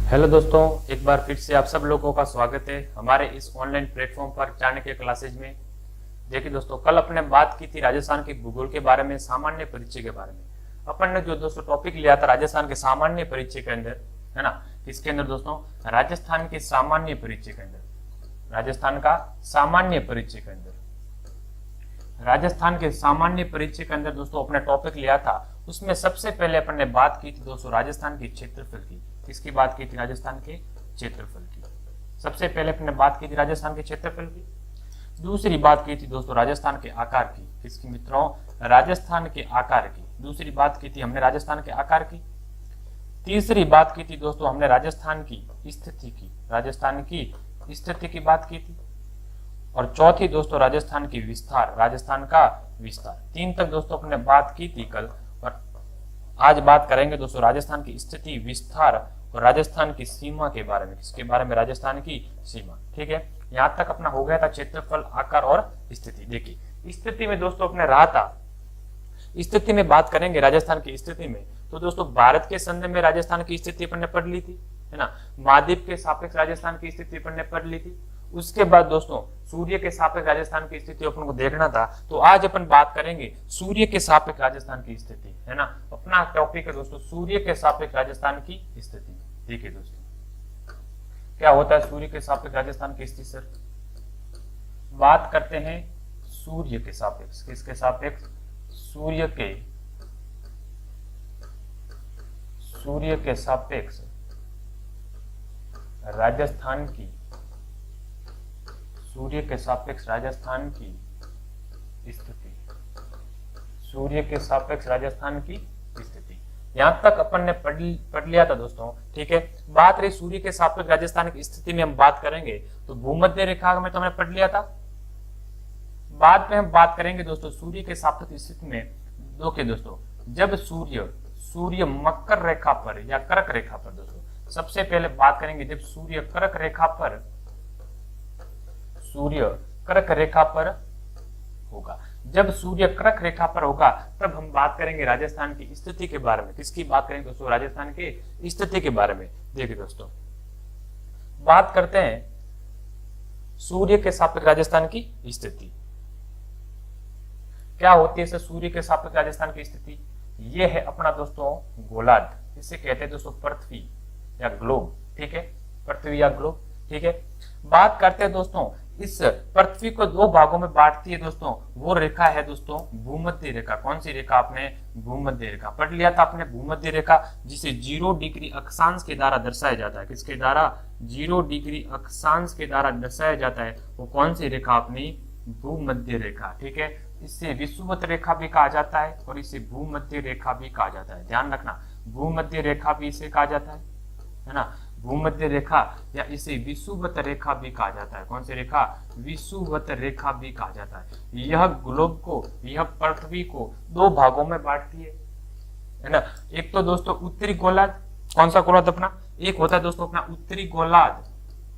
Hello दोस्तों, एक बार फिर से आप सब लोगों का स्वागत है हमारे इस ऑनलाइन प्लेटफॉर्म पर चाणक्य क्लासेज में। देखिए दोस्तों, कल अपने बात की थी राजस्थान के भूगोल के बारे में, सामान्य परिचय के बारे में। अपन ने जो दोस्तों टॉपिक लिया था राजस्थान के सामान्य परिचय के अंदर, है ना, किसके अंदर दोस्तों? राजस्थान के सामान्य परिचय के अंदर, राजस्थान का सामान्य परिचय के अंदर, राजस्थान के सामान्य परिचय के अंदर दोस्तों अपने टॉपिक लिया था। उसमें सबसे पहले अपन ने बात की थी दोस्तों राजस्थान के क्षेत्रफल की। किसकी बात की थी? राजस्थान के क्षेत्रफल की। सबसे पहले अपने बात की थी राजस्थान के क्षेत्रफल की। दूसरी बात की थी दोस्तों राजस्थान के आकार की। किसकी मित्रों? राजस्थान के आकार की। दूसरी बात की थी हमने राजस्थान के आकार की। तीसरी बात की थी दोस्तों हमने राजस्थान की स्थिति की, राजस्थान की स्थिति की बात की थी। और चौथी दोस्तों राजस्थान की विस्तार, राजस्थान का विस्तार। तीन तक दोस्तों अपने बात की थी कल, और आज बात करेंगे दोस्तों राजस्थान की स्थिति, विस्तार और राजस्थान की सीमा के बारे में। किसके बारे में? राजस्थान की सीमा। ठीक है, यहां तक अपना हो गया था क्षेत्रफल, आकार और स्थिति। देखिए स्थिति में दोस्तों अपने रहा था, स्थिति में बात करेंगे राजस्थान की स्थिति में तो दोस्तों भारत के संदर्भ में राजस्थान की स्थिति अपन ने पढ़ ली थी, है ना। महाद्वीप के सापेक्ष राजस्थान की स्थिति अपन ने पढ़ ली थी। उसके बाद दोस्तों सूर्य के सापेक्ष राजस्थान की स्थिति अपन को देखना था, तो आज अपन बात करेंगे सूर्य के सापेक्ष राजस्थान की स्थिति, है ना। अपना टॉपिक है दोस्तों सूर्य के सापेक्ष राजस्थान की स्थिति। देखिए दोस्तों क्या होता है सूर्य के सापेक्ष राजस्थान की स्थिति? सर बात करते हैं सूर्य के सापेक्ष। किसके सापेक्ष? सूर्य के सापेक्ष राजस्थान की, सूर्य के सापेक्ष राजस्थान की स्थिति, सूर्य के सापेक्ष राजस्थान की स्थिति। यहां तक अपन ने पढ़ लिया था दोस्तों। ठीक है, बात रही सूर्य के सापेक्ष राजस्थान की स्थिति में हम बात करेंगे तो भूमध्य रेखा में तो हमने पढ़ लिया था। बाद में हम बात करेंगे दोस्तों सूर्य के सापेक्ष स्थिति में। देखिए दोस्तों जब सूर्य मकर रेखा पर या कर्क रेखा पर, दोस्तों सबसे पहले बात करेंगे जब सूर्य कर्क रेखा पर, सूर्य कर्क रेखा पर होगा। जब सूर्य कर्क रेखा पर होगा तब हम बात करेंगे राजस्थान की स्थिति के बारे में। किसकी बात करेंगे दोस्तों? राजस्थान के स्थिति के बारे में। देखिए दोस्तों बात करते हैं सूर्य के सापेक्ष राजस्थान की स्थिति। क्या होती है सर सूर्य के सापेक्ष राजस्थान की स्थिति? ये है अपना दोस्तों गोलार्ध, इसे कहते हैं दोस्तों पृथ्वी या ग्लोब। ठीक है, पृथ्वी या ग्लोब। ठीक है, बात करते हैं दोस्तों इस पृथ्वी को दो भागों में बांटती है दोस्तों, वो रेखा है दोस्तों भूमध्य रेखा। कौन सी रेखा? आपने भूमध्य रेखा पढ़ लिया था आपने, भूमध्य रेखा जिसे 0 डिग्री अक्षांश के द्वारा दर्शाया जाता है। किसके द्वारा? 0 डिग्री अक्षांश के द्वारा दर्शाया जाता है। वो कौन सी रेखा? अपनी भूमध्य रेखा। ठीक है, इससे विषुवत रेखा भी कहा जाता है और इसे भूमध्य रेखा भी कहा जाता है। ध्यान रखना, भूमध्य रेखा भी इसे कहा जाता है ना, भूमध्य रेखा, या इसे विषुवत रेखा भी कहा जाता है। कौन सी रेखा? विषुवत रेखा भी कहा जाता है। यह ग्लोब को, यह पृथ्वी को दो भागों में बांटती है ना। एक तो दोस्तों उत्तरी गोलार्ध। कौन सा गोलार्ध अपना? एक होता है दोस्तों अपना उत्तरी गोलार्ध।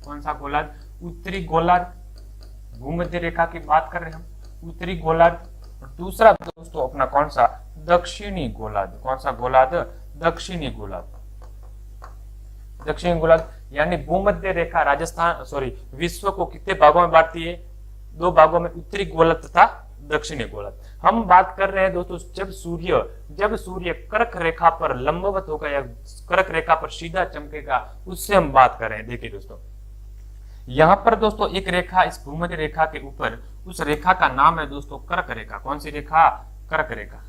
कौन सा गोलार्ध? उत्तरी गोलार्ध। भूमध्य रेखा की बात कर रहे हैं हम, उत्तरी गोलार्ध। और दूसरा दोस्तों अपना कौन सा? दक्षिणी गोलार्ध। कौन सा गोलार्ध? दक्षिणी गोलार्ध। दक्षिणी गोलार्ध यानी भूमध्य रेखा राजस्थान विश्व को कितने भागों में बांटती है? दो भागों में, उत्तरी गोलार्ध तथा दक्षिणी गोलार्ध। हम बात कर रहे हैं दोस्तों जब सूर्य कर्क रेखा पर लंबवत होगा या कर्क रेखा पर सीधा चमकेगा, उससे हम बात कर रहे हैं। देखिए दोस्तों यहां पर दोस्तों एक रेखा इस भूमध्य रेखा के ऊपर, उस रेखा का नाम है दोस्तों कर्क रेखा। कौन सी रेखा? कर्क रेखा।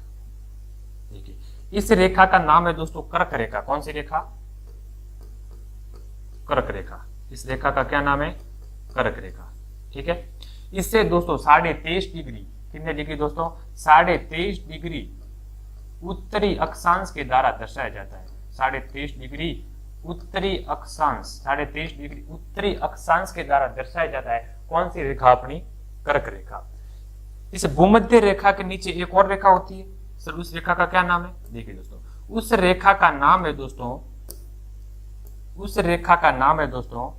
देखिए इस रेखा का नाम है दोस्तों कर्क रेखा। कौन सी रेखा? कर्क रेखा। इस रेखा का क्या नाम है? कर्क रेखा। ठीक है, इससे दोस्तों 23.5 डिग्री, कितने डिग्री दोस्तों? 23.5 डिग्री उत्तरी अक्षांश के द्वारा दर्शाया जाता है। 23.5 डिग्री उत्तरी अक्षांश, 23.5 डिग्री उत्तरी अक्षांश के द्वारा दर्शाया जाता है। कौन सी रेखा? अपनी कर्क रेखा। इस भूमध्य रेखा के नीचे एक और रेखा होती है सर, उस रेखा का क्या नाम है? देखिए दोस्तों उस रेखा का नाम है दोस्तों, उस रेखा का नाम है दोस्तों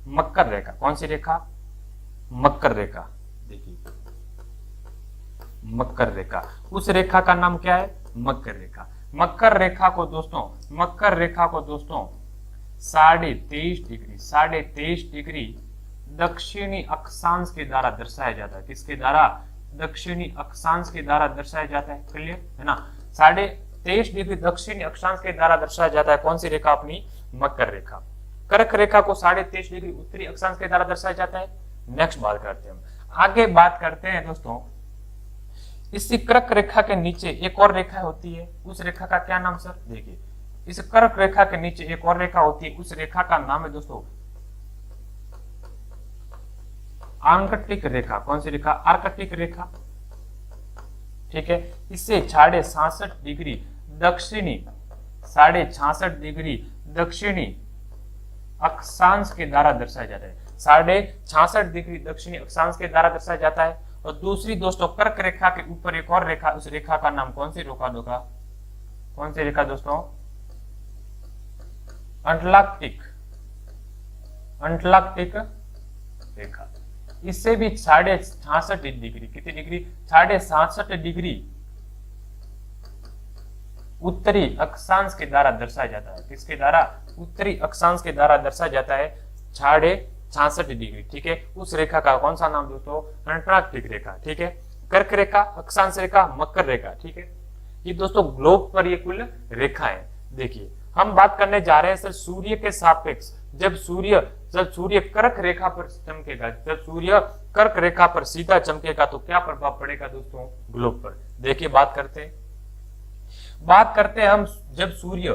मकर रेखा। कौन सी रेखा? मकर रेखा। देखिए मकर रेखा, उस रेखा का नाम क्या है? मकर रेखा। मकर रेखा को दोस्तों 23.5 डिग्री दक्षिणी अक्षांश के द्वारा दर्शाया जाता है। किसके द्वारा? दक्षिणी अक्षांश के द्वारा दर्शाया जाता है। क्लियर है ना? 23.5 डिग्री दक्षिणी अक्षांश के द्वारा दर्शाया जाता है। कौन सी रेखा? अपनी मकर रेखा। कर्क रेखा को 23.5 डिग्री उत्तरी अक्षांश के द्वारा दर्शाया जाता है। नेक्स्ट बात करते हैं हम, आगे बात करते हैं दोस्तों, इसी कर्क रेखा के नीचे एक और रेखा होती है, उस रेखा का क्या नाम सर? देखिए, इस कर्क रेखा के नीचे एक और रेखा होती है, उस रेखा का नाम है दोस्तों आर्कटिक रेखा। कौन सी रेखा? आर्कटिक रेखा। ठीक है, इससे 66.5 डिग्री दक्षिणी 66.5 डिग्री दक्षिणी अक्षांश के द्वारा दर्शाया जाता है। 66.5 डिग्री दक्षिणी अक्षांश के द्वारा दर्शाया जाता है। और दूसरी दोस्तों कर्क रेखा के ऊपर एक और रेखा, उस रेखा का नाम कौन सी रेखा होगा? कौन सी रेखा दोस्तों? अंटार्कटिक रेखा। इससे भी 66.5 डिग्री, कितनी डिग्री? 66.5 डिग्री उत्तरी अक्षांश के द्वारा दर्शाया जाता है। किसके द्वारा? उत्तरी अक्षांश के द्वारा दर्शाया जाता है 66.5 डिग्री। ठीक है, उस रेखा का कौन सा नाम दोस्तों? अंटार्कटिक रेखा। ठीक है, कर्क रेखा, अक्षांश रेखा, मकर रेखा। ठीक है, ये दोस्तों ग्लोब पर ये कुल रेखा है। देखिए, हम बात करने जा रहे हैं सर सूर्य के सापेक्ष। जब सूर्य कर्क रेखा पर चमकेगा, जब सूर्य कर्क रेखा पर सीधा चमकेगा तो क्या प्रभाव पड़ेगा दोस्तों? ग्लोब पर। देखिए, बात करते हैं हम, जब सूर्य,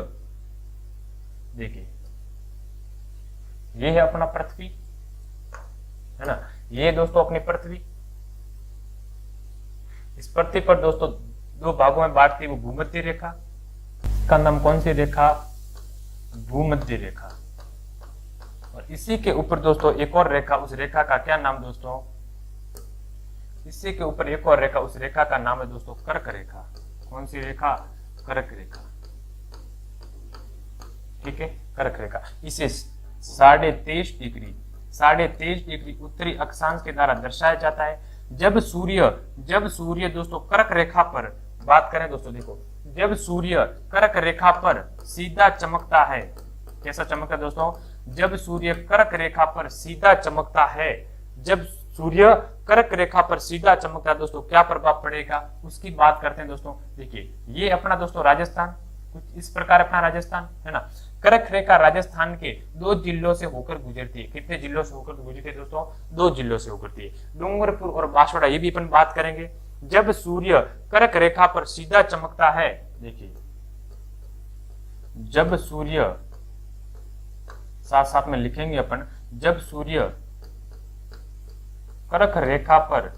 देखिए ये है अपना पृथ्वी, है ना, ये दोस्तों अपनी पृथ्वी। इस पृथ्वी पर दोस्तों दो भागों में बांटती है वो भूमध्य रेखा। इसका नाम कौन सी रेखा? भूमध्य रेखा। और इसी के ऊपर दोस्तों एक और रेखा, उस रेखा का क्या नाम दोस्तों? इसी के ऊपर एक और रेखा, उस रेखा का नाम है दोस्तों कर्क रेखा। कौन सी रेखा? कर्क रेखा। ठीक है, कर्क रेखा। इसे 23.5 डिग्री उत्तरी अक्षांश के द्वारा दर्शाया जाता है। जब सूर्य दोस्तों कर्क रेखा पर बात करें दोस्तों, देखो, जब सूर्य कर्क रेखा पर सीधा चमकता है, कैसा चमकता है दोस्तों? जब सूर्य कर्क रेखा पर सीधा चमकता है, जब सूर्य कर्क रेखा पर सीधा चमकता है दोस्तों, क्या प्रभाव पड़ेगा उसकी बात करते हैं दोस्तों। देखिए, ये अपना दोस्तों राजस्थान, कुछ इस प्रकार अपना राजस्थान है ना। कर्क रेखा राजस्थान के 2 जिलों से होकर गुजरती है। कितने जिलों से होकर गुजरती है दोस्तों? 2 जिलों से होकर है, डूंगरपुर और बांसवाड़ा। ये भी अपन बात करेंगे। जब सूर्य कर्क रेखा पर सीधा चमकता है, देखिए, जब सूर्य, साथ साथ में लिखेंगे अपन, जब सूर्य कर्क रेखा पर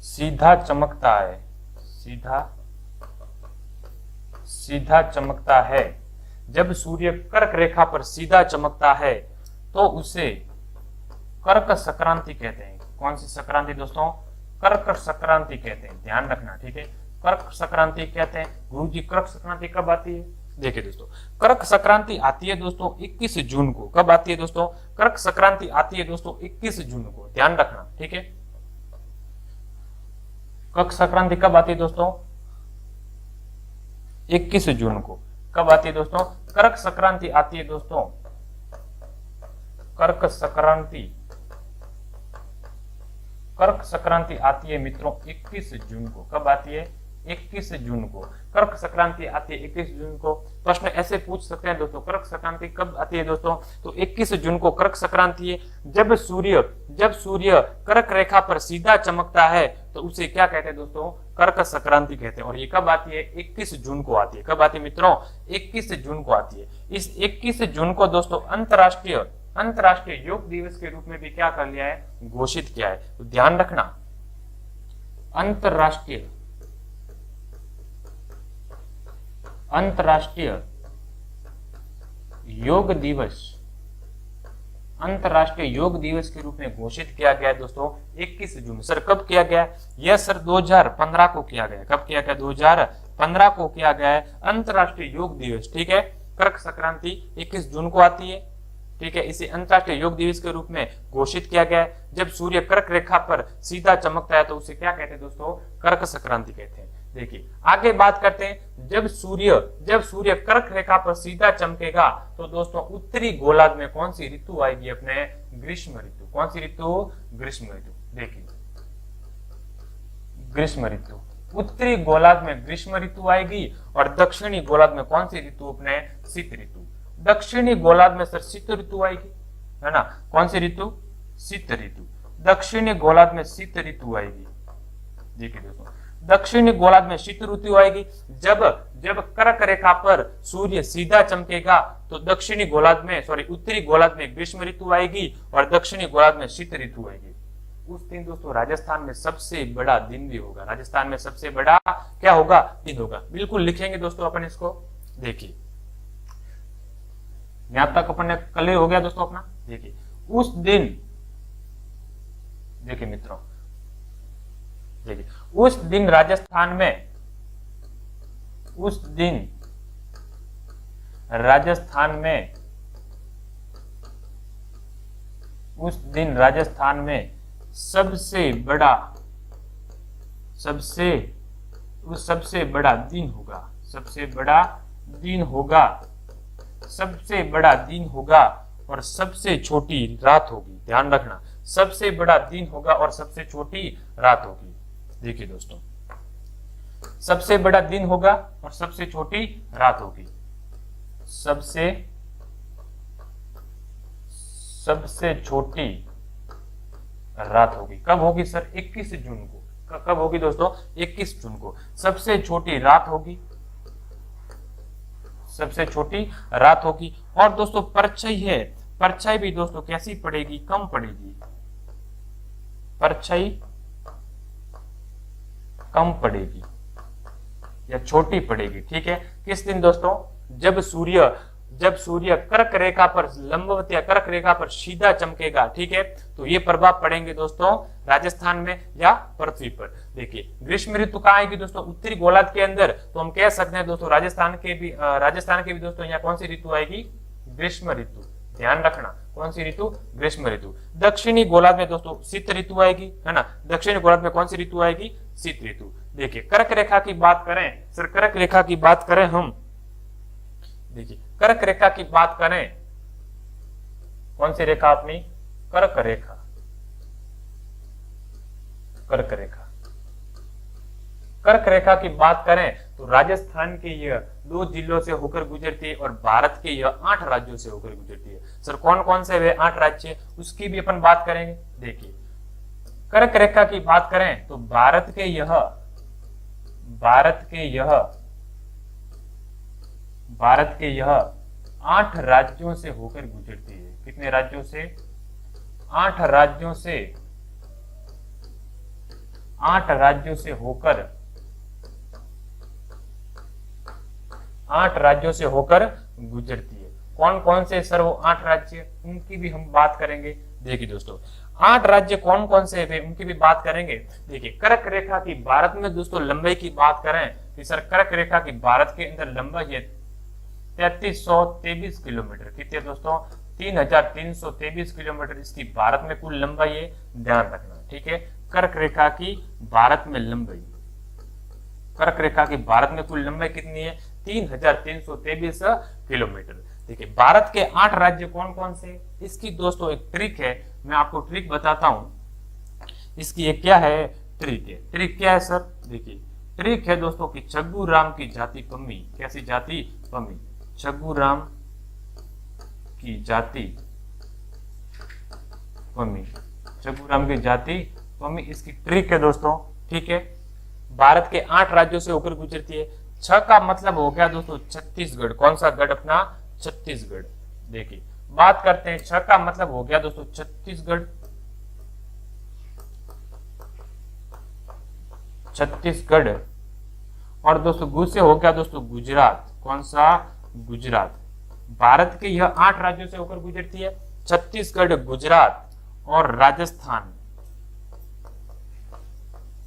सीधा चमकता है, सीधा चमकता है, जब सूर्य कर्क रेखा पर सीधा चमकता है तो उसे कर्क संक्रांति कहते हैं। कौन सी संक्रांति दोस्तों? कर्क संक्रांति कहते हैं, ध्यान रखना। ठीक है, कर्क संक्रांति कहते हैं। गुरुजी, कर्क संक्रांति कब आती है? देखिए दोस्तों, कर्क संक्रांति आती है दोस्तों 21 जून को। कब आती है दोस्तों? कर्क संक्रांति आती है दोस्तों 21 जून को, ध्यान रखना। ठीक है, कर्क संक्रांति कब आती है दोस्तों? 21 जून को। कब आती है दोस्तों? कर्क संक्रांति आती है दोस्तों, कर्क संक्रांति आती है मित्रों 21 जून को। कब आती है? 21 जून को कर्क संक्रांति आती है 21 जून को। प्रश्न ऐसे पूछ सकते हैं दोस्तों, कर्क संक्रांति कब आती है दोस्तों? तो 21 जून को कर्क संक्रांति है। जब सूर्य कर्क रेखा पर सीधा चमकता है तो उसे क्या कहते हैं दोस्तों? कर्क संक्रांति कहते हैं। और ये कब आती है? 21 जून को आती है। कब आती है मित्रों? 21 जून को आती है। इस 21 जून को दोस्तों अंतरराष्ट्रीय योग दिवस के रूप में भी क्या कर लिया है? घोषित किया है। तो ध्यान रखना, अंतरराष्ट्रीय योग दिवस के रूप में घोषित किया गया है दोस्तों 21 जून। सर कब किया गया? यह सर 2015 को किया गया। कब किया गया? 2015 को किया गया है अंतरराष्ट्रीय योग दिवस। ठीक है, कर्क संक्रांति 21 जून को आती है। ठीक है, इसे अंतरराष्ट्रीय योग दिवस के रूप में घोषित किया गया है। जब सूर्य कर्क रेखा पर सीधा चमकता है तो उसे क्या कहते हैं दोस्तों? कर्क संक्रांति कहते हैं। देखिए आगे बात करते हैं, जब सूर्य कर्क रेखा पर सीधा चमकेगा तो दोस्तों उत्तरी गोलार्ध में कौन सी ऋतु आएगी? अपने ग्रीष्म ऋतु। कौन सी ऋतु? ग्रीष्म ऋतु। देखिए ग्रीष्म ऋतु, उत्तरी गोलार्ध में ग्रीष्म ऋतु आएगी और दक्षिणी गोलार्ध में कौन सी ऋतु? अपने शीत ऋतु। दक्षिणी गोलार्ध में सर शीत ऋतु आएगी, है ना? कौन सी ऋतु? शीत ऋतु। दक्षिणी गोलार्ध में शीत ऋतु आएगी। देखिए दोस्तों, दक्षिणी गोलार्ध में शीत ऋतु आएगी जब कर्क रेखा पर सूर्य सीधा चमकेगा तो दक्षिणी गोलार्ध में उत्तरी गोलार्ध में ग्रीष्म ऋतु आएगी और दक्षिणी गोलार्ध में शीत ऋतु आएगी। उस दिन दोस्तों राजस्थान में सबसे बड़ा दिन भी होगा। राजस्थान में सबसे बड़ा क्या होगा? दिन होगा। बिल्कुल लिखेंगे दोस्तों अपन इसको। देखिए यहां तक अपन ने क्लियर हो गया दोस्तों अपना। देखिए उस दिन, देखिए मित्रों, देखिए उस दिन राजस्थान में, उस दिन राजस्थान में, उस दिन राजस्थान में सबसे बड़ा दिन होगा। सबसे बड़ा दिन होगा, सबसे बड़ा दिन होगा और सबसे छोटी रात होगी। ध्यान रखना, सबसे बड़ा दिन होगा और सबसे छोटी रात होगी। देखिए दोस्तों, सबसे बड़ा दिन होगा और सबसे छोटी रात होगी। सबसे छोटी रात होगी। कब होगी सर? 21 जून को। कब होगी दोस्तों? 21 जून को सबसे छोटी रात होगी। सबसे छोटी रात होगी। और दोस्तों परछाई है, परछाई भी दोस्तों कैसी पड़ेगी? कम पड़ेगी। परछाई कम पड़ेगी या छोटी पड़ेगी। ठीक है, किस दिन दोस्तों? जब सूर्य कर्क रेखा पर लंबवत या कर्क रेखा पर सीधा चमकेगा। ठीक है, तो ये प्रभाव पड़ेंगे दोस्तों राजस्थान में या पृथ्वी पर। देखिए ग्रीष्म ऋतु कहाँ आएगी दोस्तों? उत्तरी गोलार्ध के अंदर। तो हम कह सकते हैं दोस्तों राजस्थान के भी दोस्तों यहाँ कौन सी ऋतु आएगी? ग्रीष्म ऋतु। ध्यान रखना, कौन सी ऋतु? ग्रीष्म ऋतु। दक्षिणी गोलार्ध में दोस्तों शीत ऋतु आएगी, है ना? दक्षिणी गोलार्ध में कौन सी ऋतु आएगी? शीत ऋतु। देखिए कर्क रेखा की बात करें सर, कर्क रेखा की बात करें हम, देखिए कर्क रेखा की बात करें, कौन सी रेखा अपनी? कर्क रेखा। कर्क रेखा, कर्क रेखा की बात करें तो राजस्थान के यह 2 जिलों से होकर गुजरती है और भारत के यह 8 राज्यों से होकर गुजरती है। सर कौन कौन से वे 8 राज्य, उसकी भी अपन बात करेंगे। देखिए कर्क रेखा की बात करें तो भारत के यह 8 राज्यों से होकर गुजरती है। कितने राज्यों से? 8 राज्यों से, 8 राज्यों से होकर, 8 राज्यों से होकर गुजरती है। कौन कौन से सर वो 8 राज्य, उनकी भी हम बात करेंगे। देखिए दोस्तों 8 राज्य कौन कौन से हैं उनकी भी बात करेंगे। देखिए कर्क रेखा की भारत में दोस्तों लंबाई की बात करें कि सर कर्क रेखा की भारत के अंदर लंबाई है 3323 किलोमीटर। कितने दोस्तों? 3323 किलोमीटर इसकी भारत में कुल लंबाई है। ध्यान रखना, ठीक है? कर्क रेखा की भारत में लंबाई, कर्क रेखा की भारत में कुल लंबाई कितनी है? 3323 किलोमीटर। देखिए भारत के 8 राज्य कौन कौन से? इसकी दोस्तों एक ट्रिक है, मैं आपको ट्रिक बताता हूं। इसकी एक क्या है? ट्रिक है। ट्रिक क्या है सर? देखिए ट्रिक है दोस्तों कि छग्गू राम की जाति पम्मी। कैसी जाति? पम्मी। छग्गू राम की जाति पम्मी, छग्गू राम की जाति पम्मी, इसकी ट्रिक है दोस्तों। ठीक है, भारत के 8 राज्यों से होकर गुजरती है। 6 का मतलब हो गया दोस्तों छत्तीसगढ़। कौन सा गढ़? अपना छत्तीसगढ़। देखिए बात करते हैं, 6 का मतलब हो गया दोस्तों छत्तीसगढ़। छत्तीसगढ़। और दोस्तों गु से हो गया दोस्तों गुजरात। कौन सा? गुजरात। भारत के यह 8 राज्यों से होकर गुजरती है, छत्तीसगढ़, गुजरात और राजस्थान।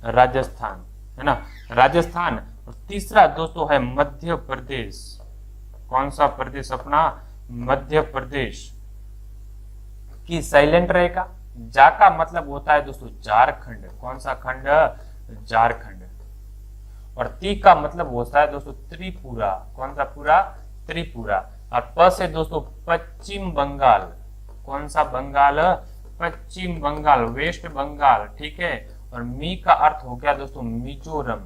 राजस्थान, है ना? राजस्थान। और तीसरा दोस्तों है मध्य प्रदेश। कौन सा प्रदेश? अपना मध्य प्रदेश की साइलेंट रेखा। जा का मतलब होता है दोस्तों झारखंड। कौन सा खंड? झारखंड। और ती का मतलब होता है दोस्तों त्रिपुरा। कौन सा पूरा? त्रिपुरा। और प से दोस्तों पश्चिम बंगाल। कौन सा बंगाल? पश्चिम बंगाल, वेस्ट बंगाल, ठीक है। और मी का अर्थ हो गया दोस्तों मिजोरम।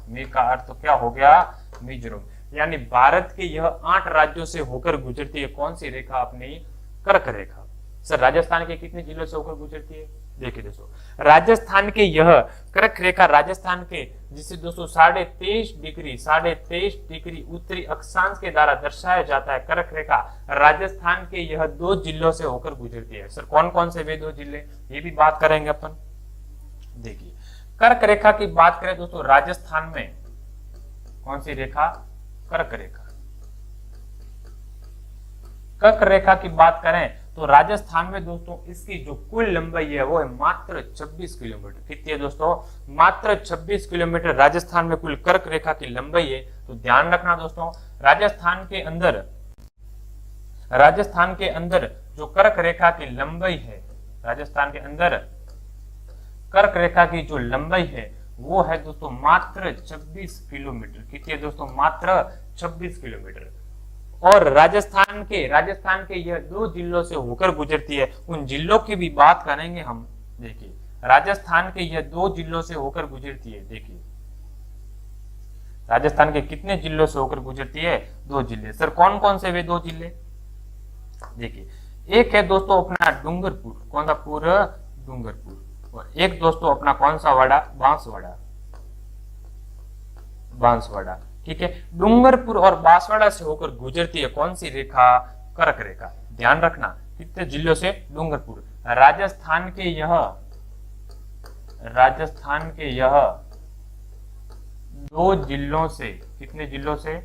मी का अर्थ क्या हो गया? मिजोरम। यानी भारत के यह 8 राज्यों से होकर गुजरती है कौन सी रेखा? अपनी कर्क रेखा। सर राजस्थान के कितने जिलों से होकर गुजरती है? देखिए दोस्तों, राजस्थान के यह कर्क रेखा राजस्थान के जिसे दोस्तों 23.5 डिग्री उत्तरी अक्षांश के द्वारा दर्शाया जाता है, कर्क रेखा राजस्थान के यह 2 जिलों से होकर गुजरती है। सर कौन कौन से वे 2 जिले, ये भी बात करेंगे अपन। देखिए कर्क रेखा की बात करें दोस्तों, राजस्थान में कौन सी रेखा? कर्क रेखा। कर्क रेखा की बात करें तो राजस्थान में दोस्तों इसकी जो कुल लंबाई है वो है मात्र 26 किलोमीटर। कितनी है दोस्तों? मात्र 26 किलोमीटर राजस्थान में कुल कर्क रेखा की लंबाई है। तो ध्यान रखना दोस्तों, राजस्थान के अंदर जो कर्क रेखा की लंबाई है, राजस्थान के अंदर कर्क रेखा की जो लंबाई है वो है दोस्तों मात्र 26 किलोमीटर। कितनी है दोस्तों? मात्र 26 किलोमीटर। और राजस्थान के यह 2 जिलों से होकर गुजरती है। उन जिलों की भी बात करेंगे हम। देखिए राजस्थान के यह 2 जिलों से होकर गुजरती है। देखिए राजस्थान के कितने जिलों से होकर गुजरती है? 2 जिले। सर कौन कौन से वे 2 जिले? देखिए एक है दोस्तों अपना डूंगरपुर। कौन सा? पूरा डूंगरपुर। और एक दोस्तों अपना कौन सा वाड़ा? बांसवाड़ा, ठीक है। डूंगरपुर और बांसवाड़ा से होकर गुजरती है कौन सी रेखा? कर्क रेखा। ध्यान रखना कितने जिलों से? डूंगरपुर। राजस्थान के यह 2 जिलों से, कितने जिलों से?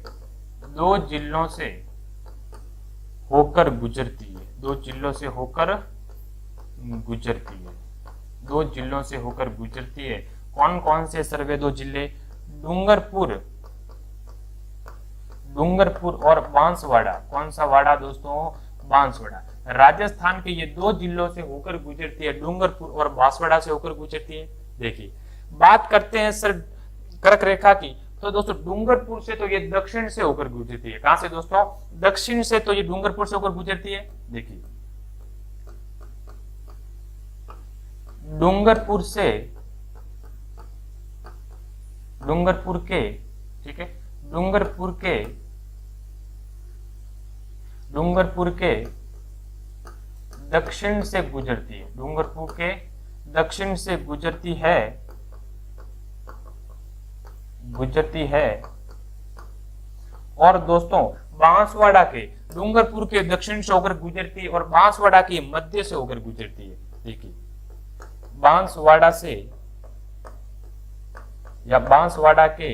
2 जिलों से होकर गुजरती है। 2 जिलों से होकर गुजरती है। 2 जिलों से होकर गुजरती है। कौन कौन से सर वे 2 जिले? डूंगरपुर और बांसवाड़ा। कौन सा वाड़ा दोस्तों? बांसवाड़ा। राजस्थान के ये 2 जिलों से होकर गुजरती है, डूंगरपुर और बांसवाड़ा से होकर गुजरती है। देखिए बात करते हैं सर कर्क रेखा की, तो दोस्तों डूंगरपुर से तो ये दक्षिण से होकर गुजरती है। कहां से दोस्तों? दक्षिण से तो ये डूंगरपुर से होकर गुजरती है। देखिए डूंगरपुर के, ठीक है, डूंगरपुर के दक्षिण से गुजरती है। डूंगरपुर के दक्षिण से गुजरती है। और दोस्तों बांसवाड़ा के, डूंगरपुर के दक्षिण से होकर गुजरती है और बांसवाड़ा के मध्य से होकर गुजरती है। देखिए बांसवाड़ा से या बांसवाड़ा के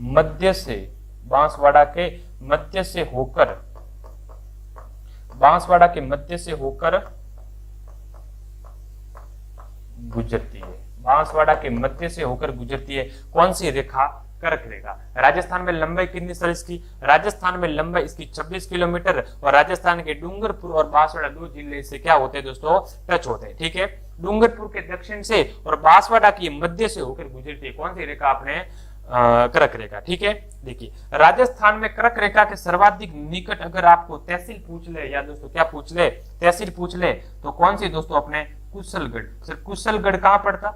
मध्य से, बांसवाड़ा के मध्य से होकर गुजरती है। बांसवाड़ा के मध्य से होकर गुजरती है कौन सी रेखा? कर्क रेखा। राजस्थान में लंबाई कितनी सर इसकी? राजस्थान में लंबाई इसकी 26 किलोमीटर। और राजस्थान के डूंगरपुर और बांसवाड़ा 2 जिले से क्या होते हैं दोस्तों? टच होते हैं, ठीक है। डूंगरपुर के दक्षिण से और बांसवाड़ा की मध्य से होकर गुजरती है कौन सी रेखा? अपने कर्क रेखा, ठीक है। देखिए राजस्थान में कर्क रेखा के सर्वाधिक निकट अगर आपको तहसील पूछ ले, या दोस्तों क्या पूछ ले? तहसील पूछ ले, तो कौन सी दोस्तों? अपने कुशलगढ़। सर कुशलगढ़ कहां पड़ता?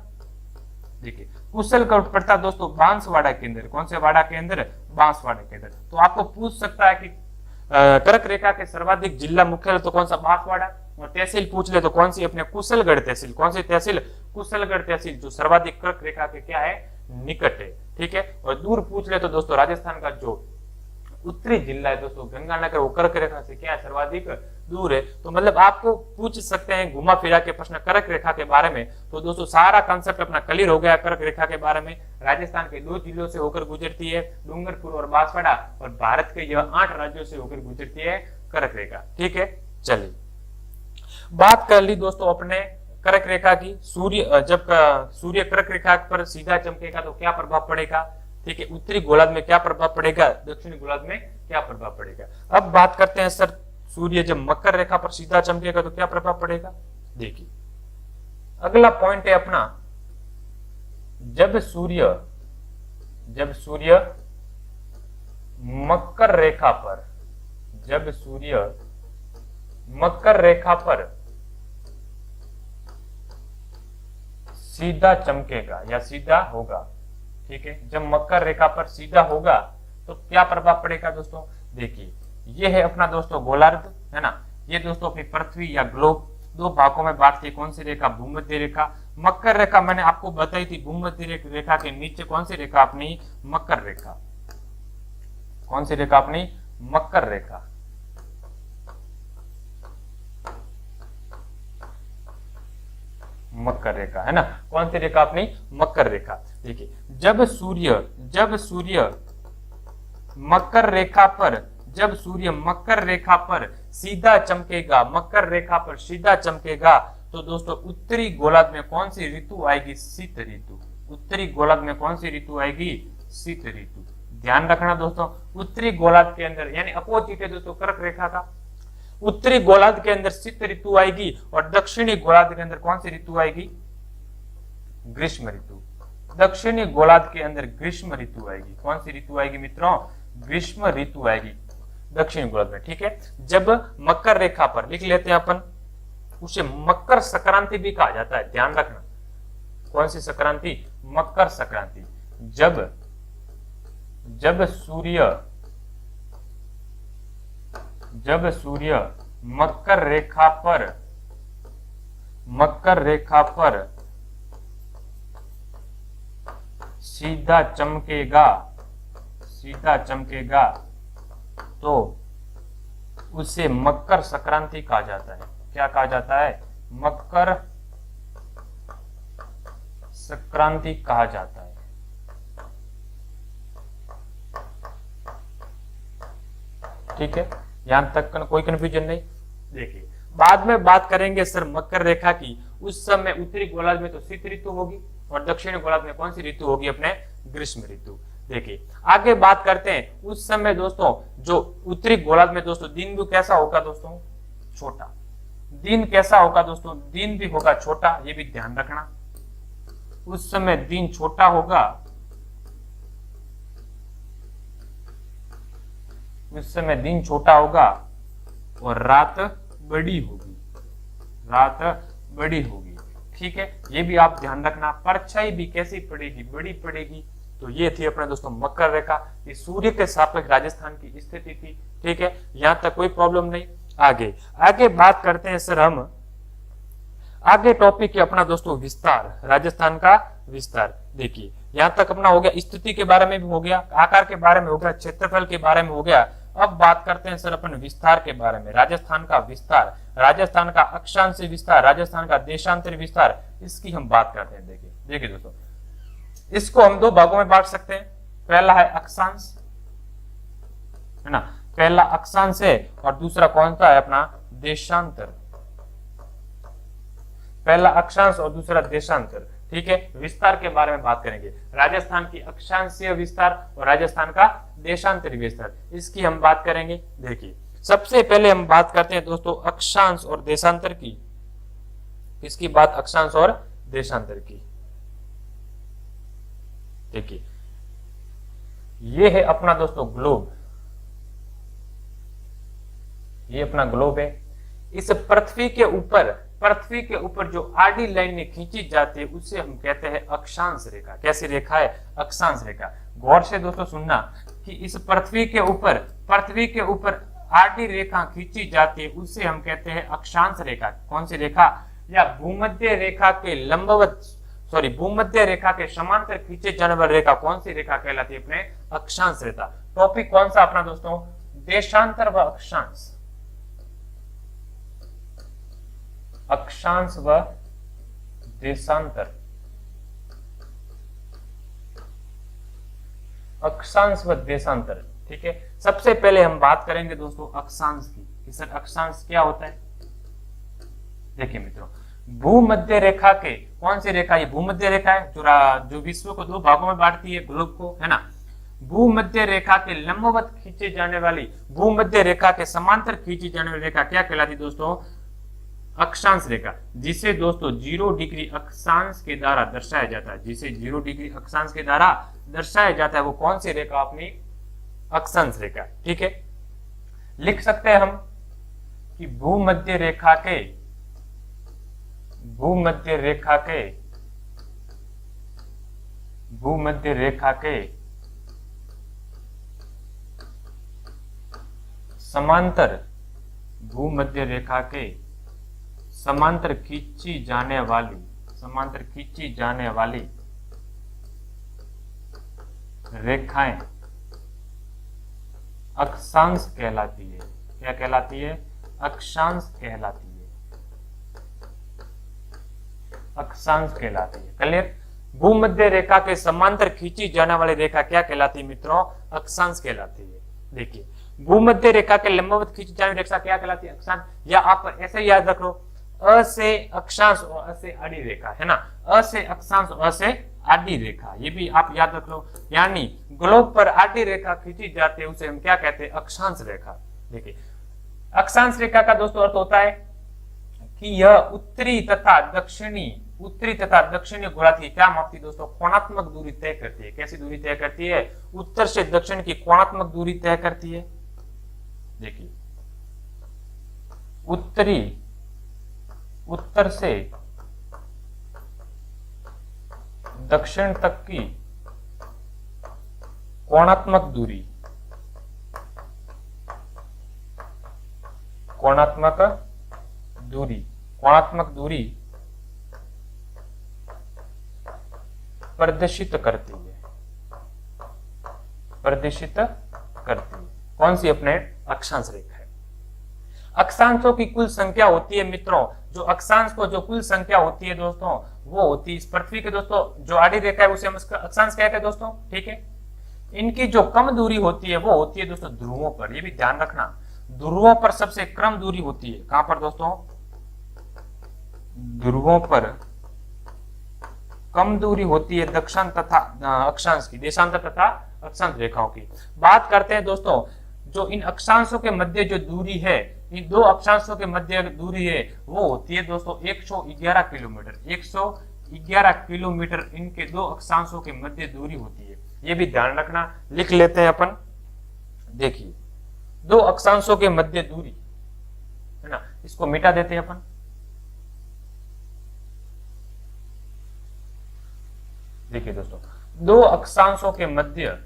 देखिए कुशलगढ़ पड़ता दोस्तों बांसवाड़ा के अंदर। कौन से वाड़ा के अंदर? बांसवाड़ा के अंदर। तो आपको पूछ सकता है कि कर्क रेखा के सर्वाधिक जिला मुख्यालय तो कौन सा? बांसवाड़ा। और तहसील पूछ ले तो कौन सी? अपने कुशलगढ़ तहसील। कौन सी तहसील? कुशलगढ़ तहसील, जो सर्वाधिक कर्क रेखा के क्या है? निकट है, ठीक है। और दूर पूछ ले तो दोस्तों राजस्थान का जो उत्तरी जिला है दोस्तों गंगानगर, वो कर्क रेखा से क्या है? सर्वाधिक दूर है। तो मतलब आपको पूछ सकते हैं घुमा फिरा के प्रश्न कर्क रेखा के बारे में। तो दोस्तों सारा कंसेप्ट अपना क्लियर हो गया कर्क रेखा के बारे में। राजस्थान के 2 जिलों से होकर गुजरती है, डूंगरपुर और बांसवाड़ा। और भारत के यह 8 राज्यों से होकर गुजरती है कर्क रेखा, ठीक है। चलिए बात कर ली दोस्तों अपने कर्क रेखा की। जब सूर्य कर्क रेखा पर सीधा चमकेगा तो क्या प्रभाव पड़ेगा? ठीक है, उत्तरी गोलार्ध में क्या प्रभाव पड़ेगा? दक्षिणी गोलार्ध में क्या प्रभाव पड़ेगा? अब बात करते हैं सर सूर्य जब मकर रेखा पर सीधा चमकेगा तो क्या प्रभाव पड़ेगा? देखिए अगला पॉइंट है अपना जब सूर्य मकर रेखा पर, जब सूर्य मकर रेखा पर सीधा चमकेगा या सीधा होगा, ठीक है, जब मकर रेखा पर सीधा होगा तो क्या प्रभाव पड़ेगा दोस्तों? देखिए ये है अपना दोस्तों गोलार्ध, है ना, ये दोस्तों अपनी पृथ्वी या ग्लोब, दो भागों में बांटती है। कौन सी रेखा? भूमध्य रेखा। मकर रेखा मैंने आपको बताई थी, भूमध्य रेखा के नीचे कौन सी रेखा? अपनी मकर रेखा। कौन सी रेखा? अपनी मकर रेखा। मकर रेखा, है ना, कौन सी रेखा? अपनी मकर रेखा। देखिए जब सूर्य मकर रेखा पर, जब सूर्य मकर रेखा पर सीधा चमकेगा, मकर रेखा पर सीधा चमकेगा, तो दोस्तों उत्तरी गोलार्ध में कौन सी ऋतु आएगी? शीत ऋतु। उत्तरी गोलार्ध में कौन सी ऋतु आएगी? शीत ऋतु। ध्यान रखना दोस्तों, उत्तरी गोलार्ध के अंदर यानी अपोजिट है दोस्तों कर्क रेखा का, उत्तरी गोलार्ध के अंदर शीत ऋतु आएगी और दक्षिणी गोलार्ध के अंदर कौन सी ऋतु आएगी? ग्रीष्म ऋतु। दक्षिणी गोलार्ध के अंदर ग्रीष्म ऋतु आएगी। कौन सी ऋतु आएगी मित्रों? ग्रीष्म ऋतु आएगी दक्षिणी गोलार्ध में, ठीक है। जब मकर रेखा पर, लिख लेते हैं अपन, उसे मकर संक्रांति भी कहा जाता है, ध्यान रखना। कौन सी संक्रांति? मकर संक्रांति। जब सूर्य मकर रेखा पर सीधा चमकेगा तो उसे मकर संक्रांति कहा जाता है। क्या कहा जाता है? मकर संक्रांति कहा जाता है। ठीक है, यहां तक कोई कंफ्यूजन नहीं। देखिए बाद में बात करेंगे सर मकर रेखा की, उस समय उत्तरी गोलार्ध में तो शीत ऋतु होगी और दक्षिणी गोलार्ध में कौन सी ऋतु होगी? अपने ग्रीष्म ऋतु। देखिए आगे बात करते हैं, उस समय दोस्तों जो उत्तरी गोलार्ध में दोस्तों दिन भी कैसा होगा दोस्तों? छोटा। दिन कैसा होगा दोस्तों? दिन भी होगा छोटा, ये भी ध्यान रखना। उस समय दिन छोटा होगा, उस समय दिन छोटा होगा और रात बड़ी होगी, रात बड़ी होगी, ठीक है, ये भी आप ध्यान रखना। परछाई भी कैसी पड़ेगी? बड़ी पड़ेगी। तो ये थी अपने दोस्तों मकर रेखा, ये सूर्य के सापेक्ष राजस्थान की स्थिति थी, ठीक है, यहां तक कोई प्रॉब्लम नहीं। आगे बात करते हैं सर हम, आगे टॉपिक है अपना दोस्तों विस्तार, राजस्थान का विस्तार। देखिए यहां तक अपना हो गया, स्थिति के बारे में भी हो गया, आकार के बारे में हो गया, क्षेत्रफल के बारे में हो गया। अब बात करते हैं सर अपन विस्तार के बारे में, राजस्थान का विस्तार, राजस्थान का अक्षांशीय विस्तार, राजस्थान का देशांतरी विस्तार, इसकी हम बात करते हैं। देखिए दोस्तों, इसको हम दो भागों में बांट सकते हैं। पहला है अक्षांश, है ना, पहला अक्षांश है और दूसरा कौन सा है? अपना देशांतर। पहला अक्षांश और दूसरा देशांतर, ठीक है। विस्तार के बारे में बात करेंगे, राजस्थान की अक्षांशीय विस्तार और राजस्थान का देशांतरी विस्तार, इसकी हम बात करेंगे। देखिए सबसे पहले हम बात करते हैं दोस्तों अक्षांश और देशांतर की। इसकी बात अक्षांश और देशांतर की। देखिए ये है अपना दोस्तों ग्लोब, ये अपना ग्लोब है। इस पृथ्वी के ऊपर जो आडी लाइनें खींची जाती है उसे हम कहते हैं अक्षांश रेखा। कैसी रेखा है? अक्षांश रेखा। गौर से दोस्तों सुनना कि इस पृथ्वी के ऊपर आडी रेखा खींची जाती है उसे हम कहते हैं अक्षांश रेखा। कौन सी रेखा? या भूमध्य रेखा के लंबवत, भूमध्य रेखा के समांतर खींचे जाने वाली रेखा कौन सी रेखा कहलाती है? अपने अक्षांश रेखा। टॉपिक कौन सा अपना दोस्तों? देशांतर व अक्षांश, अक्षांश व देशांतर, अक्षांश व देशांतर, ठीक है। सबसे पहले हम बात करेंगे दोस्तों अक्षांश की, कि सर अक्षांश क्या होता है। देखिए मित्रों, भूमध्य रेखा के, कौन सी रेखा? ये भूमध्य रेखा है जो विश्व को दो भागों में बांटती है, ग्लोब को, है ना। भूमध्य रेखा के लंबवत खींचे जाने वाली, भूमध्य रेखा के समांतर खींची जाने वाली रेखा क्या कहलाती दोस्तों? अक्षांश रेखा, जिसे दोस्तों 0 डिग्री अक्षांश के द्वारा दर्शाया जाता है, जिसे 0 डिग्री अक्षांश के द्वारा दर्शाया जाता है, वो कौन सी रेखा? अपनी अक्षांश रेखा। ठीक है, लिख सकते हैं हम कि भूमध्य रेखा के समांतर, भूमध्य रेखा के समांतर खींची जाने वाली रेखाएं अक्षांश कहलाती है। क्या कहलाती है? अक्षांश कहलाती है। अक्षांश कहलाती है। क्लियर? भूमध्य रेखा के समांतर खींची जाने वाली रेखा क्या कहलाती है मित्रों? अक्षांश कहलाती है। देखिए, भूमध्य रेखा के लंबवत खींची जाने वाली रेखा क्या कहलाती है? अक्षांश। या आप ऐसे याद रख लो, अ से अक्षांश और अ से आड़ी रेखा, है ना? अ से अक्षांश और अ से आड़ी रेखा, ये भी आप याद रख लो। यानी ग्लोब पर आड़ी रेखा खींची जाती है, उसे हम क्या कहते हैं? अक्षांश रेखा। देखिए, अक्षांश रेखा का दोस्तों अर्थ होता है कि यह उत्तरी तथा दक्षिणी गोलार्ध की क्या मापती है दोस्तों? कोणात्मक दूरी तय करती है। कैसी दूरी तय करती है? उत्तर से दक्षिण की कोणात्मक दूरी तय करती है। देखिए, उत्तर से दक्षिण तक की कोणात्मक दूरी प्रदर्शित करती है। कौन सी? अपने अक्षांश रेखा है। अक्षांशों की कुल संख्या होती है मित्रों, जो अक्षांश को जो कुल संख्या होती है दोस्तों, वो होती है इस पृथ्वी के दोस्तों जो आड़ी रेखा है उसे हम अक्षांश कहते हैं दोस्तों। ठीक है, इनकी जो कम दूरी होती है वो होती है दोस्तों ध्रुवों पर। ये भी ध्यान रखना, ध्रुवों पर सबसे कम दूरी होती है। कहां पर दोस्तों? ध्रुवों पर कम दूरी होती है दक्षिण तथा अक्षांश की, देशांतर तथा अक्षांश रेखाओं की। बात करते हैं दोस्तों, जो इन अक्षांशों के मध्य जो दूरी है, इन दो अक्षांशों के मध्य दूरी है, वो होती है दोस्तों 111 किलोमीटर। 111 किलोमीटर इनके दो अक्षांशों के मध्य दूरी होती है। ये भी ध्यान रखना, लिख लेते हैं अपन। देखिए, दो अक्षांशों के मध्य दूरी, है ना, इसको मिटा देते हैं अपन। देखिए दोस्तों, दो अक्षांशों के मध्य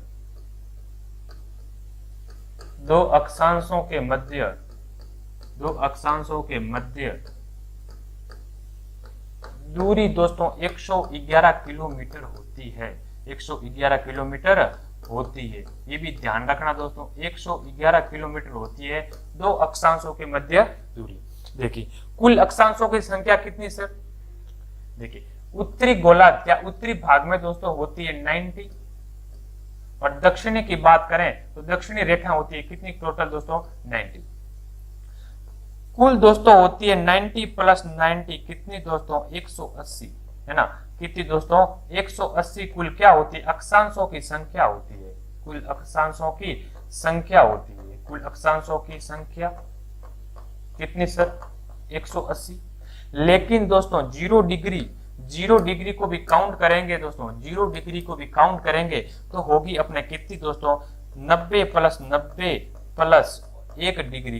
दूरी दोस्तों 111 किलोमीटर होती है। 111 किलोमीटर होती है। ये भी ध्यान रखना दोस्तों, 111 किलोमीटर होती है दो अक्षांशों के मध्य दूरी। देखिए, कुल अक्षांशों की संख्या कितनी सर? देखिए, उत्तरी गोलार्ध या उत्तरी भाग में दोस्तों होती है 90, और दक्षिणी की बात करें तो दक्षिणी रेखा होती है कितनी टोटल दोस्तों? 90। कुल दोस्तों होती है 90 प्लस 90 कितनी दोस्तों? 180, है ना? कितनी दोस्तों? 180 कुल क्या होती है? अक्षांशों की संख्या होती है। कुल अक्षांशों की संख्या होती है। कुल अक्षांशों की संख्या कितनी सर? 180। लेकिन दोस्तों 0 डिग्री को भी काउंट करेंगे दोस्तों, 0 डिग्री को भी काउंट करेंगे तो होगी अपने कितनी दोस्तों? 90 प्लस 90 प्लस 1 डिग्री,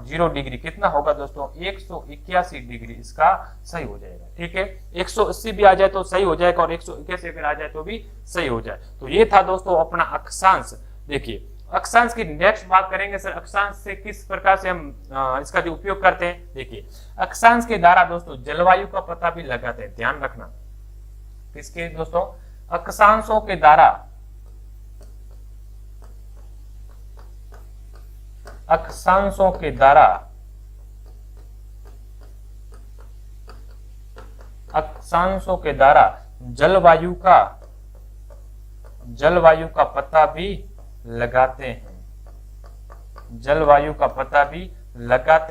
0 डिग्री कितना होगा दोस्तों? 181 डिग्री इसका सही हो जाएगा। ठीक है, 180 भी आ जाए तो सही हो जाएगा, और 181 अगर आ जाए तो भी सही हो जाए। तो ये था दोस्तों अपना अक्षांश। देखिए, अक्षांश की नेक्स्ट बात करेंगे सर, अक्षांश से किस प्रकार से हम इसका जो उपयोग करते हैं। देखिए, अक्षांश के द्वारा दोस्तों जलवायु का पता भी लगाते हैं। ध्यान रखना, किसके दोस्तों? अक्षांशों के द्वारा जलवायु का पता भी लगाते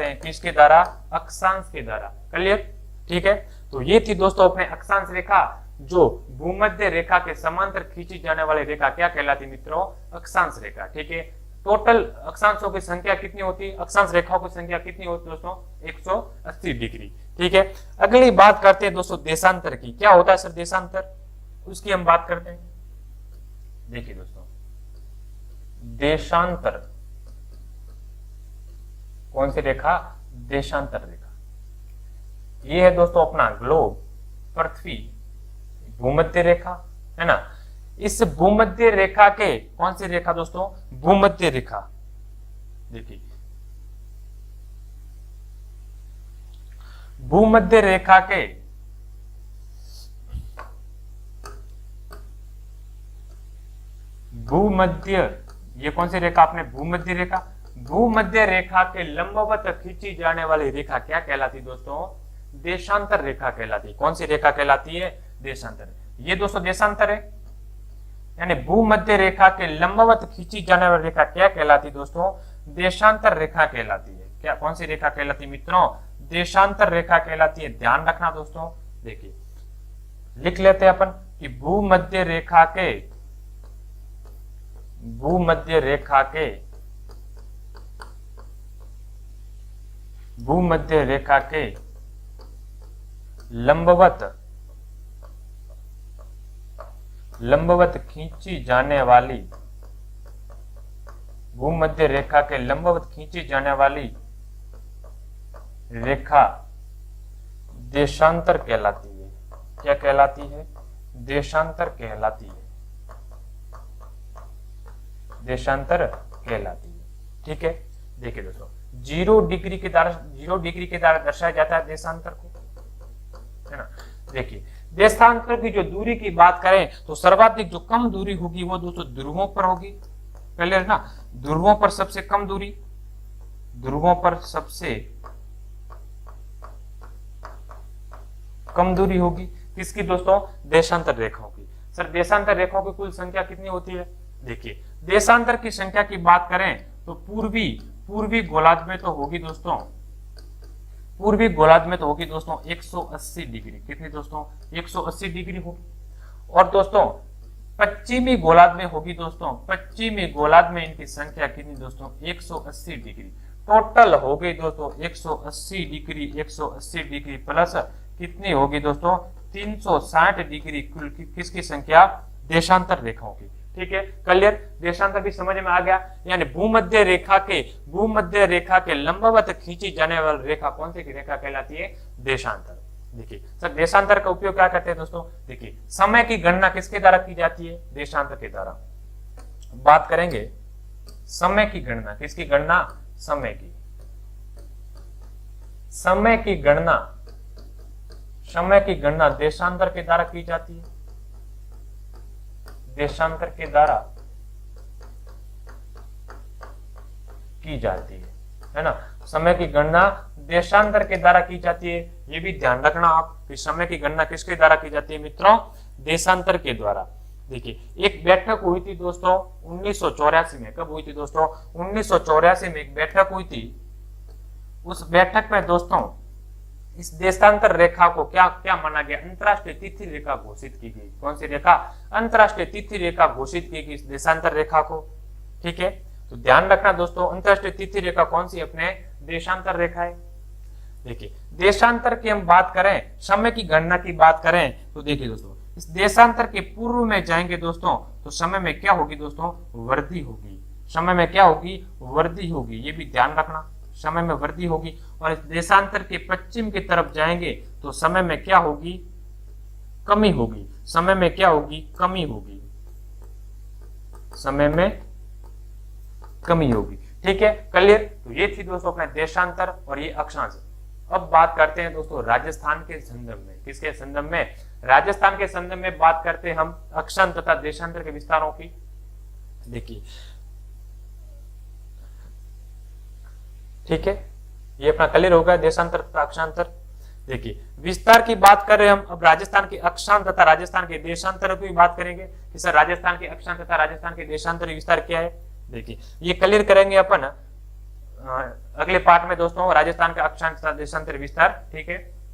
हैं। किसके द्वारा? अक्षांश के द्वारा। क्लियर? ठीक है, तो ये थी दोस्तों अपने अक्षांश रेखा, जो भूमध्य रेखा के समांतर खींची जाने वाली रेखा क्या कहलाती मित्रों? अक्षांश रेखा। ठीक है, टोटल अक्षांशों की संख्या कितनी होती है, अक्षांश रेखाओं की संख्या कितनी होती है दोस्तों, 180 डिग्री। ठीक है, अगली बात करते हैं दोस्तों देशांतर की। क्या होता है सर देशांतर, उसकी हम बात करते हैं। देखिए दोस्तों, देशांतर कौन सी रेखा, देशांतर रेखा। ये है दोस्तों अपना ग्लोब, पृथ्वी, भूमध्य रेखा, है ना। इस भूमध्य रेखा के, कौन सी रेखा दोस्तों, भूमध्य रेखा। देखिए भूमध्य रेखा के भूमध्य, ये कौन सी रेखा आपने, भूमध्य रेखा। भूमध्य रेखा के लंबवत खींची जाने वाली रेखा क्या कहलाती दोस्तों, देशांतर रेखा कहलाती। कौन सी रेखा कहलाती है, देशांतर। ये दोस्तों देशांतर है, यानी भूमध्य रेखा के लंबवत खींची जाने वाली रेखा क्या कहलाती दोस्तों, देशांतर रेखा कहलाती है। क्या, कौन सी रेखा कहलाती मित्रों, देशांतर रेखा कहलाती है। ध्यान रखना दोस्तों, देखिए लिख लेते हैं अपन कि भूमध्य रेखा के, भूमध्य रेखा के, भूमध्य रेखा के लंबवत खींची जाने वाली, भूमध्य रेखा के लंबवत खींची जाने वाली रेखा देशांतर कहलाती है। क्या कहलाती है, देशांतर कहलाती है, देशांतर कहलाती है। ठीक है, देखिए दोस्तों 0 डिग्री के द्वारा दर्शाया जाता है देशांतर को, है ना। देखिए देशांतर की जो दूरी की बात करें तो सर्वाधिक जो कम दूरी होगी वो दोस्तों ध्रुवों पर होगी। क्लियर ना, ध्रुवों पर सबसे कम दूरी, ध्रुवों पर सबसे कम दूरी होगी किसकी दोस्तों, देशांतर रेखाओं की। सर देशांतर रेखाओं की कुल संख्या कितनी होती है, देखिए देशांतर की संख्या की बात करें तो पूर्वी गोलार्ध में तो होगी दोस्तों, पूर्वी गोलार्ध में तो होगी दोस्तों 180 डिग्री। कितनी दोस्तों, 180 डिग्री होगी। और दोस्तों पश्चिमी गोलार्ध में होगी दोस्तों, पश्चिमी गोलार्ध में इनकी संख्या कितनी दोस्तों, 180 डिग्री। टोटल हो गई दोस्तों 180 डिग्री, 180 डिग्री प्लस कितनी होगी दोस्तों, 360 डिग्री कुल किसकी संख्या, देशांतर रेखाओं की। ठीक है, क्लियर, देशांतर भी समझ में आ गया। यानी भूमध्य रेखा के लंबवत खींची जाने वाली रेखा कौन सी रेखा कहलाती है, देशांतर। देखिए सर देशांतर का उपयोग क्या करते हैं दोस्तों, देखिए समय की गणना किसके द्वारा की जाती है, देशांतर के द्वारा। बात करेंगे समय की गणना, किसकी गणना, समय की, समय की गणना देशांतर के द्वारा की जाती है, देशांतर के द्वारा की जाती है ना। समय की गणना देशांतर के द्वारा की जाती है, ये भी ध्यान रखना आप कि समय की गणना किसके द्वारा की जाती है मित्रों, देशांतर के द्वारा। देखिए एक बैठक हुई थी दोस्तों 1984 में, कब हुई थी दोस्तों, 1984 में एक बैठक हुई थी। उस बैठक में दोस्तों इस देशांतर रेखा को क्या क्या माना गया, अंतरराष्ट्रीय तिथि रेखा घोषित की गई। कौन सी रेखा, अंतरराष्ट्रीय तिथि रेखा घोषित की गई इस देशांतर रेखा को। ठीक है, तो ध्यान रखना दोस्तों अंतरराष्ट्रीय तिथि रेखा कौन सी, अपने देशांतर रेखा है। देखिए देशांतर की हम बात करें, समय की गणना की बात करें तो देखिए दोस्तों इस देशांतर के पूर्व में जाएंगे दोस्तों तो समय में क्या होगी दोस्तों, वृद्धि होगी। समय में क्या होगी, वृद्धि होगी, ये भी ध्यान रखना, समय में वृद्धि होगी। और इस देशांतर के पश्चिम की तरफ जाएंगे तो समय में क्या होगी, कमी होगी। समय में क्या होगी, कमी होगी, समय में कमी होगी। ठीक है, क्लियर। तो ये थी दोस्तों अपने देशांतर और ये अक्षांश। अब बात करते हैं दोस्तों राजस्थान के संदर्भ में, किसके संदर्भ में, राजस्थान के संदर्भ में बात करते हैं हम अक्षांश तथा देशांतर के विस्तारों की। देखिए ठीक है, ये अपना क्लियर होगा देशांतर तथा अक्षांतर। देखिए विस्तार की बात कर रहे हैं हम, अब राजस्थान के अक्षांश तथा राजस्थान के देशांतर की बात करेंगे कि सर राजस्थान के अक्षांश तथा राजस्थान के देशांतर विस्तार क्या है। देखिए ये क्लियर करेंगे अपन अगले पार्ट में दोस्तों, राजस्थान का अक्षांश तथा देशांतर विस्तार। ठीक है,